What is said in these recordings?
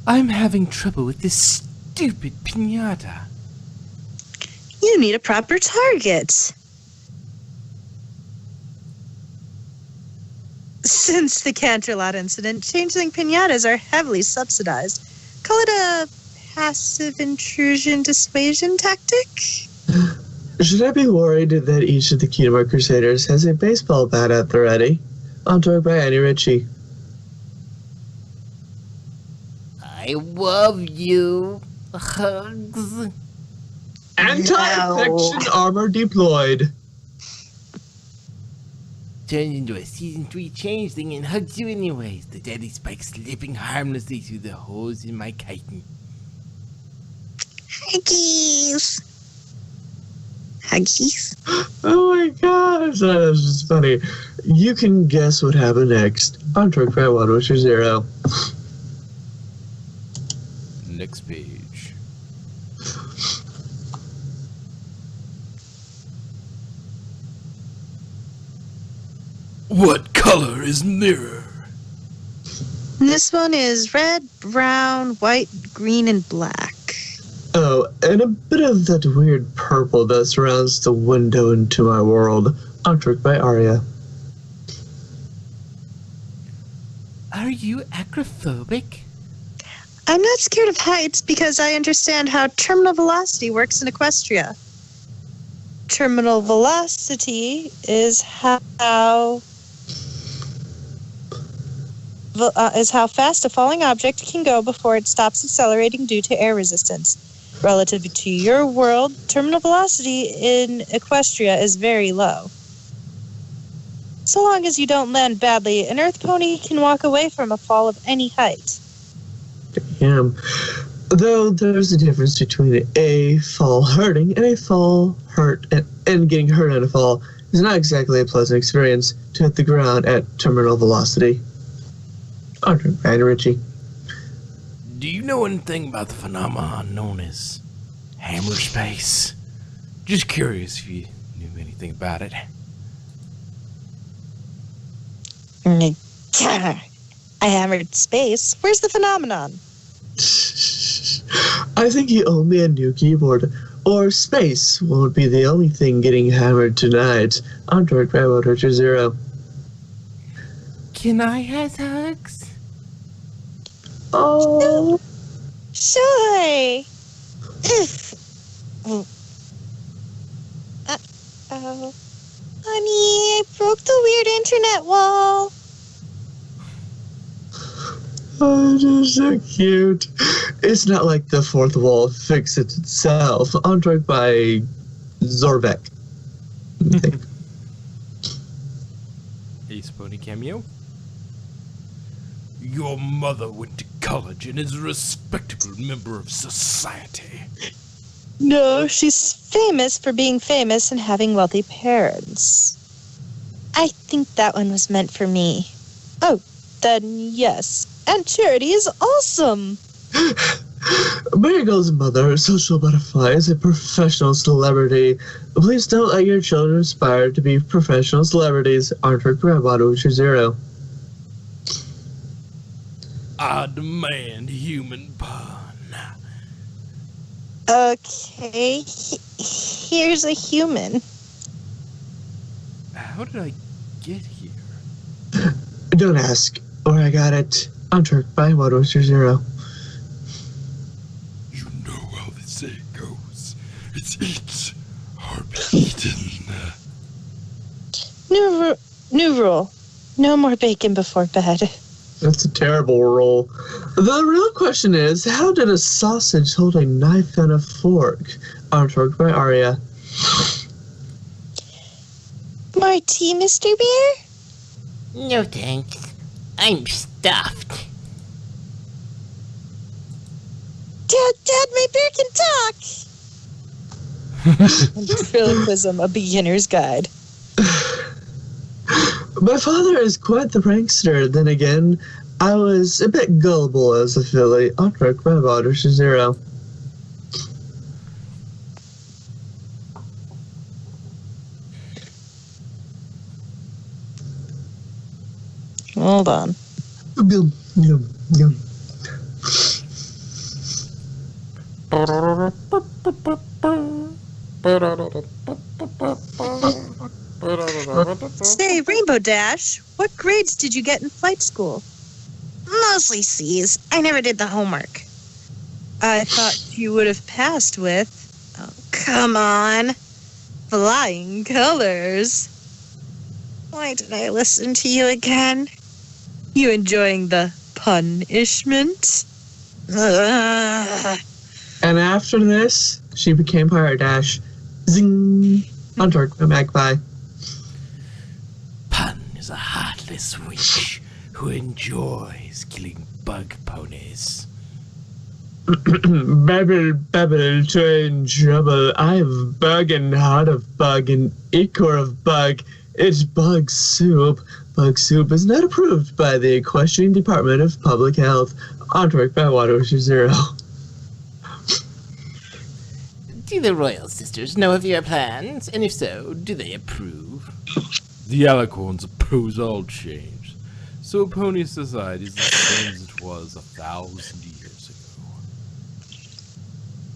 I'm having trouble with this stupid piñata. You need a proper target. Since the Canterlot incident, changeling piñatas are heavily subsidized. Call it a passive intrusion dissuasion tactic? Should I be worried that each of the Kingdom Crusaders has a baseball bat at the ready? Enjoyed by Annie Ritchie. I love you. Hugs. Anti-infection armor deployed. Turns into a season 3 changeling and hugs you anyways. The deadly spike slipping harmlessly through the holes in my chitin. Huggies. Huggies? Oh my gosh, that is just funny. You can guess what happened next. I'm Turk by One Wisher Zero. Next page. What color is mirror? This one is red, brown, white, green, and black. Oh, and a bit of that weird purple that surrounds the window into my world. I'm Turk by Arya. Are you acrophobic? I'm not scared of heights because I understand how terminal velocity works in Equestria. Terminal velocity is how fast a falling object can go before it stops accelerating due to air resistance. Relative to your world, terminal velocity in Equestria is very low. So long as you don't land badly, an Earth pony can walk away from a fall of any height. Damn. Though there's a difference between a fall hurting and a fall hurt, and getting hurt on a fall is not exactly a pleasant experience to hit the ground at terminal velocity. Andre Ritchie. Do you know anything about the phenomenon known as hammer space? Just curious if you knew anything about it. I hammered space. Where's the phenomenon? I think you owe me a new keyboard, or space won't be the only thing getting hammered tonight. Android Bravo Richard Zero. Can I have hugs? Oh. Sure. Uh-oh. Honey, I broke the weird internet wall. Oh, that's so cute. It's not like the fourth wall fixes itself. Android by Zorvek. I think. Ace Pony cameo. Your mother went to college and is a respectable member of society. No, she's famous for being famous and having wealthy parents. I think that one was meant for me. Oh, then yes. And Charity is awesome. Marigold's mother, social butterfly, is a professional celebrity. Please don't let your children aspire to be professional celebrities. Arthur Grandmother, which is Zero. I demand human pun. Okay, here's a human. How did I get here? Don't ask, or I got it. Arthur by Water, which is Zero. You know how the saying goes. It's eat or be eaten. New rule. No more bacon before bed. That's a terrible rule. The real question is, how did a sausage hold a knife and a fork? Artwork by Arya. More tea, Mr. Bear? No thanks. I'm stuffed. Dad, my bear can talk! Ventriloquism, a beginner's guide. My father is quite the prankster. Then again, I was a bit gullible as a filly. Artwork by Water Zero. Hold on. Say, Rainbow Dash, what grades did you get in flight school? Mostly C's. I never did the homework. I thought you would have passed with Come on. flying colors. Why did I listen to you again? You enjoying the punishment? Ugh. And after this, she became Pirate Dash. Zing! On Torque by Magpie. Pun is a heartless witch who enjoys killing bug ponies. Babble, babble, train trouble. I've bug and heart of bug and ichor of bug. It's bug soup. Bug soup is not approved by the Equestrian Department of Public Health. On Torque by Water Zero. Do the royal sisters know of your plans? And if so, do they approve? The Alicorns oppose all change, so pony society is the same as it was 1,000 years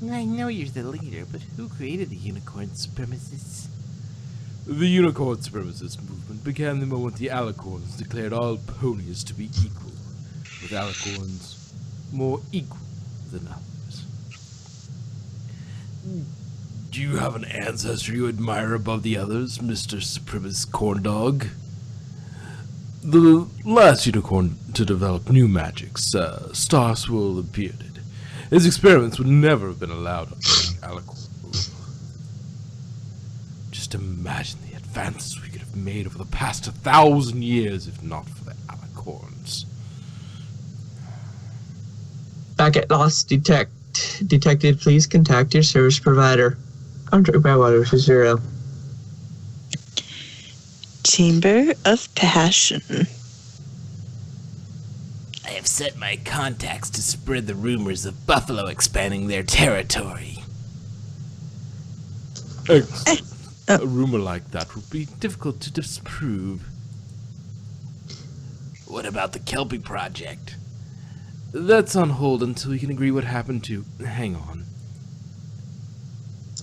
ago. I know you're the leader, but who created the unicorn supremacists? The Unicorn Supremacist movement began the moment the Alicorns declared all ponies to be equal, with Alicorns more equal than others. Do you have an ancestor you admire above the others, Mr. Supremacist Corndog? The last unicorn to develop new magics, Starswirl the Bearded. His experiments would never have been allowed under the Alicorn rule. Just imagine the advances we could have made over the past 1,000 years if not for the Alicorns. Packet lost detected. Please contact your service provider. On Torque by Water Zero. Chamber of Passion. I have set my contacts to spread the rumors of Buffalo expanding their territory. Excellent. A rumor like that would be difficult to disprove. What about the Kelpie Project? That's on hold until we can agree what happened to... Hang on.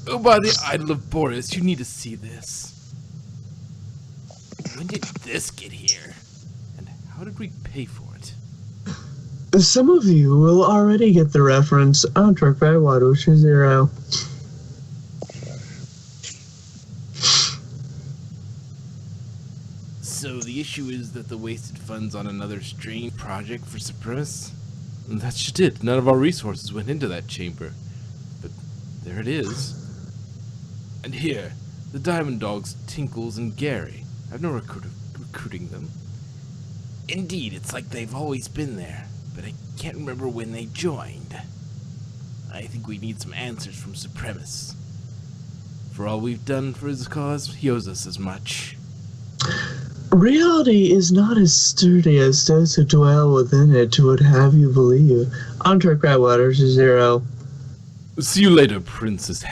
Oh, by the idol of Boreas, you need to see this. When did this get here? And how did we pay for it? Some of you will already get the reference on Torque by Water Zero. So the issue is that the wasted funds on another strange project for Supremacists? That's just it. None of our resources went into that chamber. But there it is. And here, the Diamond Dogs, Tinkles, and Gary. I've no record of recruiting them. Indeed, it's like they've always been there, but I can't remember when they joined. I think we need some answers from Supremacists. For all we've done for his cause, he owes us as much. Reality is not as sturdy as those who dwell within it would have you believe. On Torque by Water Zero. See you later, Princess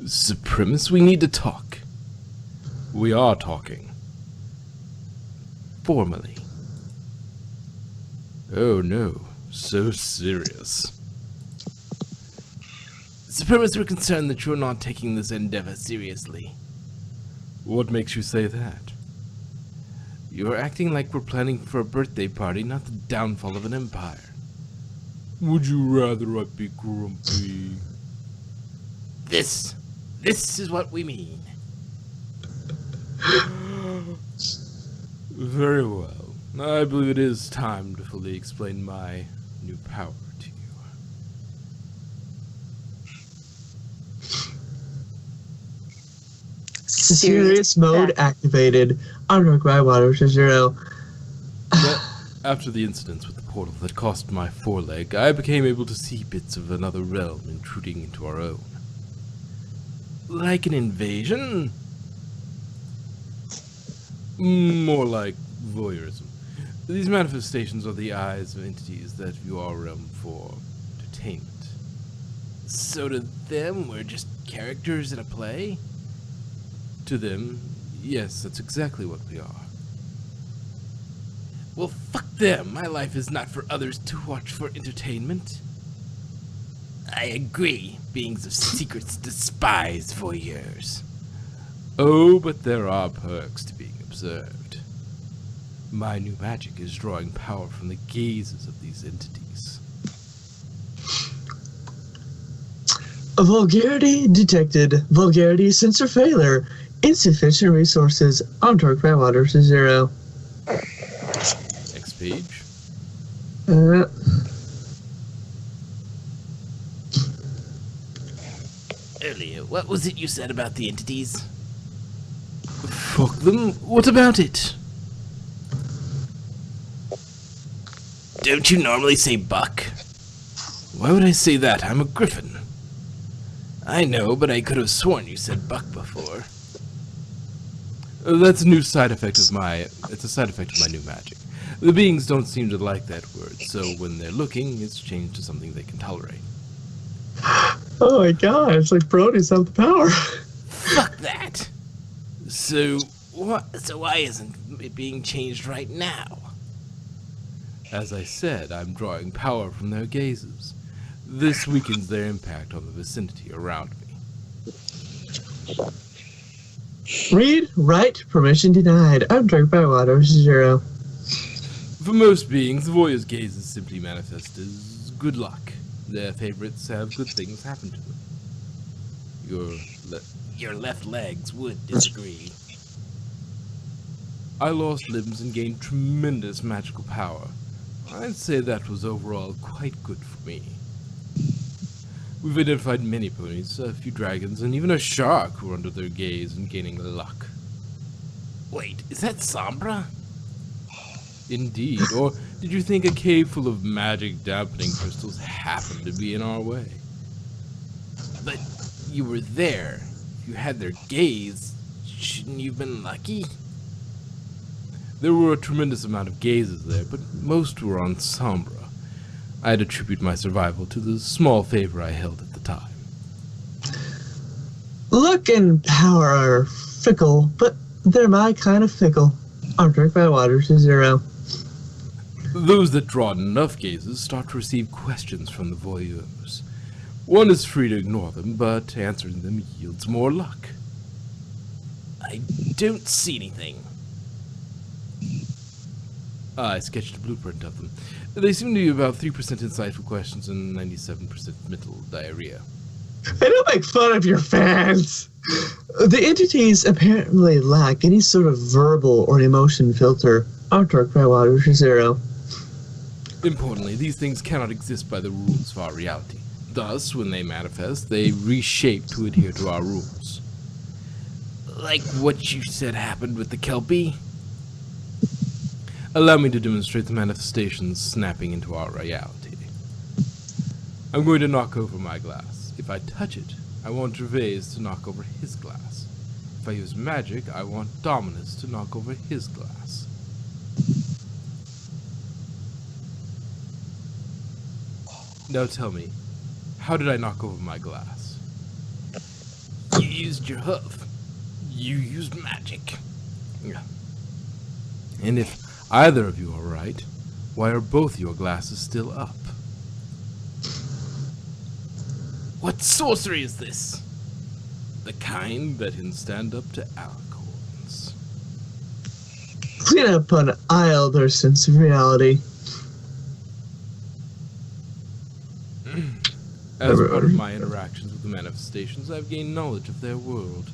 Supremacist, we need to talk. We are talking. Formally. Oh no, so serious. Supremacists were concerned that you're not taking this endeavor seriously. What makes you say that? You're acting like we're planning for a birthday party, not the downfall of an empire. Would you rather I be grumpy? This is what we mean. Very well. I believe it is time to fully explain my new power to you. Serious mode activated. On Torque by Water Zero. But after the incidents with the portal that cost my foreleg, I became able to see bits of another realm intruding into our own. Like an invasion? More like voyeurism. These manifestations are the eyes of entities that view our realm for entertainment. So to them, we're just characters in a play? To them, yes, that's exactly what we are. Well, fuck them. My life is not for others to watch for entertainment. I agree. Beings of secrets despise voyeurs. Oh, but there are perks to being observed. My new magic is drawing power from the gazes of these entities. Vulgarity detected. Vulgarity sensor failure. Insufficient resources. On torque by water to 0. Next page. Earlier, what was it you said about the entities? Fuck them. What about it? Don't you normally say buck? Why would I say that? I'm a griffin. I know, but I could have sworn you said buck before. That's a new side effect of my... It's a side effect of my new magic. The beings don't seem to like that word, so when they're looking, it's changed to something they can tolerate. Oh my god, it's like Brody's have the power. Fuck that! So why isn't it being changed right now? As I said, I'm drawing power from their gazes. This weakens their impact on the vicinity around me. Read, write, permission denied. I'm drunk by water, 0. For most beings, the voyeur's gazes simply manifest as good luck. Their favorites have good things happen to them. Your left legs would disagree. I lost limbs and gained tremendous magical power. I'd say that was overall quite good for me. We've identified many ponies, a few dragons, and even a shark who are under their gaze and gaining luck. Wait, is that Sombra? Indeed, or did you think a cave full of magic dampening crystals happened to be in our way? But you were there. You had their gaze. Shouldn't you have been lucky? There were a tremendous amount of gazes there, but most were on Sombra. I'd attribute my survival to the small favor I held at the time. Luck and power are fickle, but they're my kind of fickle. I'm drunk by water to 0. Those that draw enough gazes start to receive questions from the voyeurs. One is free to ignore them, but answering them yields more luck. I don't see anything. I sketched a blueprint of them. They seem to be about 3% insightful questions and 97% mental diarrhea. I don't make fun of your fans. The entities apparently lack any sort of verbal or emotion filter. I'm drunk by water to 0. Importantly, these things cannot exist by the rules of our reality. Thus, when they manifest, they reshape to adhere to our rules. Like what you said happened with the Kelpie? Allow me to demonstrate the manifestations snapping into our reality. I'm going to knock over my glass. If I touch it, I want Gervais to knock over his glass. If I use magic, I want Dominus to knock over his glass. Now tell me, how did I knock over my glass? You used your hoof. You used magic. Yeah. And if either of you are right, why are both your glasses still up? What sorcery is this? The kind that can stand up to alicorns. Clean up an aisle their sense of reality. As part of my interactions with the manifestations, I've gained knowledge of their world.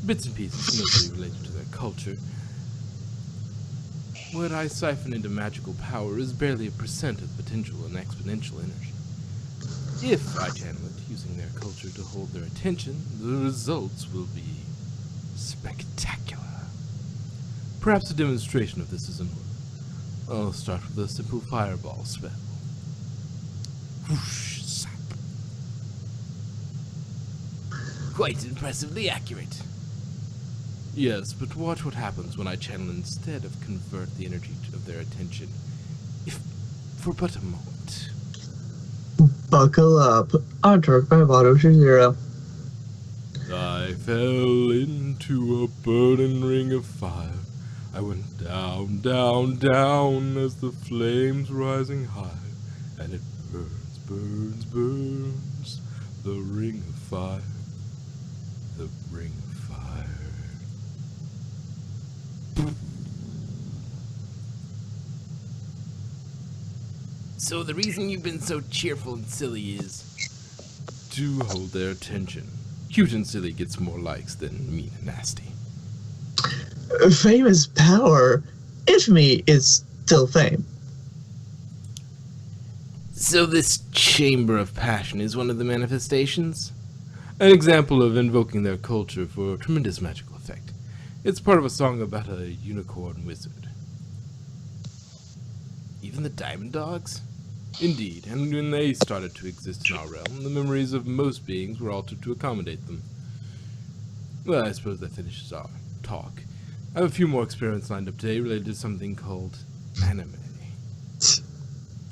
Bits and pieces mostly related to their culture. What I siphon into magical power is barely a percent of the potential and exponential energy. If I channel it using their culture to hold their attention, the results will be spectacular. Perhaps a demonstration of this is in order. I'll start with a simple fireball spell. Whoosh, zap. Quite impressively accurate. Yes, but watch what happens when I channel instead of convert the energy of their attention, if for but a moment. Buckle up. I'm drunk by water to 0. I fell into a burning ring of fire. I went down, down, down as the flames rising high, and it burns, burns, burns, the ring of fire, the ring of fire. So the reason you've been so cheerful and silly is... To hold their attention. Cute and silly gets more likes than mean and nasty. Fame is power. Infamy is still fame. So this chamber of passion is one of the manifestations? An example of invoking their culture for tremendous magical effect. It's part of a song about a unicorn wizard. Even the Diamond Dogs? Indeed, and when they started to exist in our realm, the memories of most beings were altered to accommodate them. Well, I suppose that finishes our talk. I have a few more experiments lined up today related to something called anime.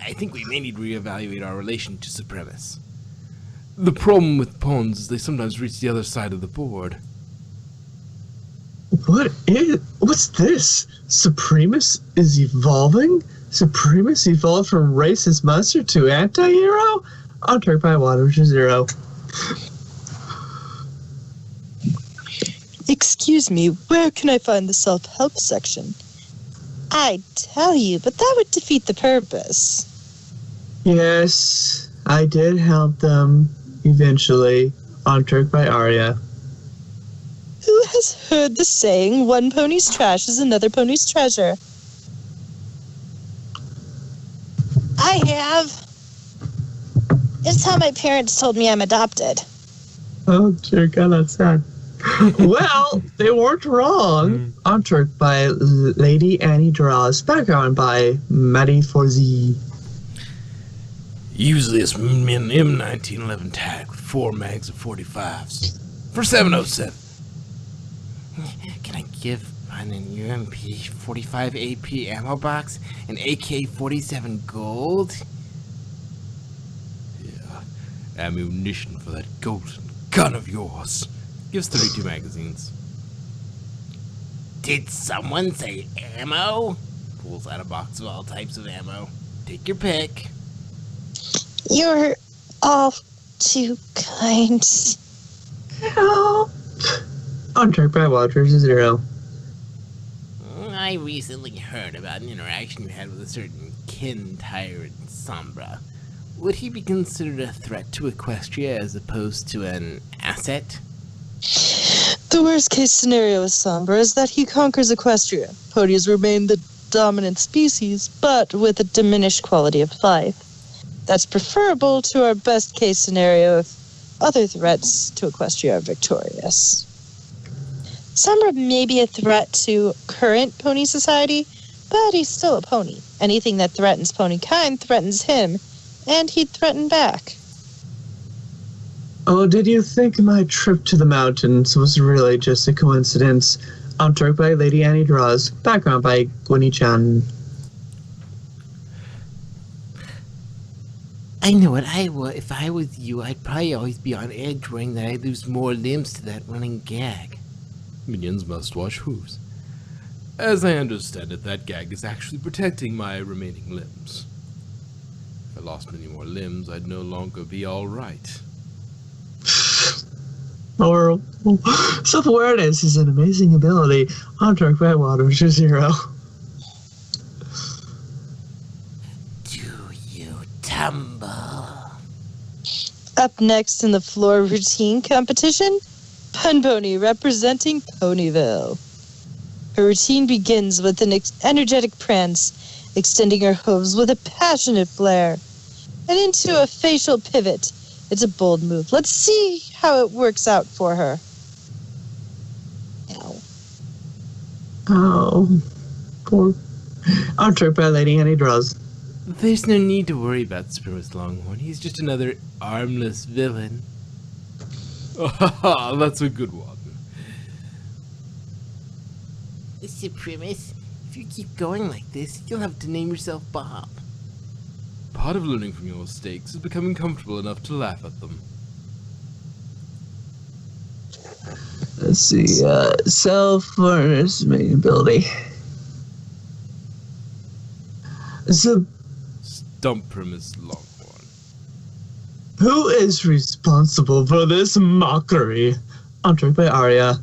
I think we may need to reevaluate our relation to Supremus. The problem with pawns is they sometimes reach the other side of the board. What's this? Supremus is evolving? Supremus evolved from racist monster to anti-hero? I'm turned by Water Zero. Excuse me, where can I find the self-help section? I'd tell you, but that would defeat the purpose. Yes, I did help them eventually. On Turk by Arya. Who has heard the saying, one pony's trash is another pony's treasure? I have. It's how my parents told me I'm adopted. Oh, dear God, that's sad. Well, they weren't wrong. On Turk by Lady Annie Draws. Background by Maddie Forzi. Use this M1911 tag with 4 mags of 45s for 707. Can I give an UMP 45 AP ammo box and AK-47 gold? Yeah, ammunition for that golden gun of yours. Gives 32 magazines. Did someone say ammo? Pulls out a box of all types of ammo. Take your pick. You're all too kind. Help. On Turk by Water Zero. I recently heard about an interaction you had with a certain kin tyrant Sombra. Would he be considered a threat to Equestria as opposed to an asset? The worst case scenario with Sombra is that he conquers Equestria. Ponies remain the dominant species, but with a diminished quality of life. That's preferable to our best case scenario if other threats to Equestria are victorious. Sombra may be a threat to current pony society, but he's still a pony. Anything that threatens pony kind threatens him, and he'd threaten back. Oh, did you think my trip to the mountains was really just a coincidence? On Turk by Lady Annie Draws. Background by Gwynnie-chan. I know what I would. If I was you, I'd probably always be on edge worrying that I'd lose more limbs to that running gag. Minions must wash hooves. As I understand it, that gag is actually protecting my remaining limbs. If I lost many more limbs, I'd no longer be alright. Or self-awareness is an amazing ability. On Turk by Water Zero. Do you tumble? Up next in the floor routine competition, Pun Pony representing Ponyville. Her routine begins with an energetic prance, extending her hooves with a passionate flair, and into a facial pivot. It's a bold move. Let's see how it works out for her. Ow. Oh, poor. On Turk by Lady Annie Draws. There's no need to worry about Supremus Longhorn. He's just another armless villain. Oh, that's a good one. Supremus, if you keep going like this, you'll have to name yourself Bob. Part of learning from your mistakes is becoming comfortable enough to laugh at them. Let's see, self-awareness main ability. Stump Primus Longhorn. Who is responsible for this mockery? On track by Arya.